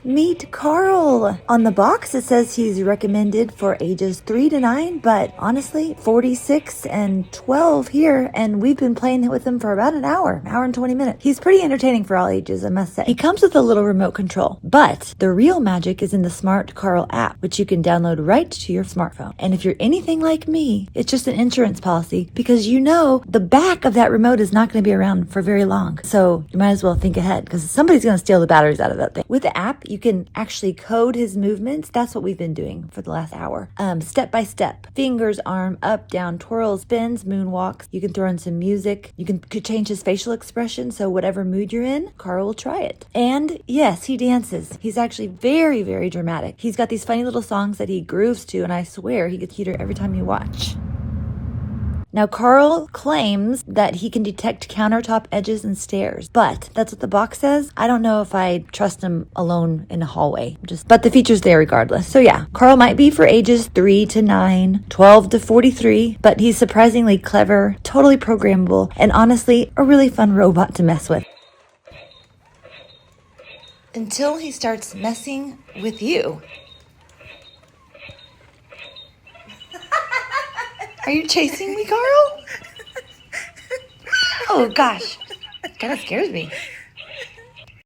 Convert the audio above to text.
Meet Carl. On the box, it says he's recommended for ages 3 to 9, but honestly, 46 and 12 here, and we've been playing with him for about an hour and 20 minutes. He's pretty entertaining for all ages, I must say. He comes with a little remote control, but the real magic is in the Smart Carl app, which you can download right to your smartphone. And if you're anything like me, it's just an insurance policy because you know the back of that remote is not going to be around for very long. So you might as well think ahead because somebody's going to steal the batteries out of that thing. With the app, you can actually code his movements. That's what we've been doing for the last hour. Step by step. Fingers, arm, up, down, twirls, spins, moonwalks. You can throw in some music. You could change his facial expression. So whatever mood you're in, Carl will try it. And yes, he dances. He's actually very, very dramatic. He's got these funny little songs that he grooves to, and I swear he gets cuter every time you watch. Now, Carl claims that he can detect countertop edges and stairs, but that's what the box says. I don't know if I trust him alone in a hallway, but the feature's there regardless. So yeah, Carl might be for ages 3 to 9, 12 to 43, but he's surprisingly clever, totally programmable, and honestly, a really fun robot to mess with. Until he starts messing with you. Are you chasing me, Carl? Oh, gosh. Kind of scares me.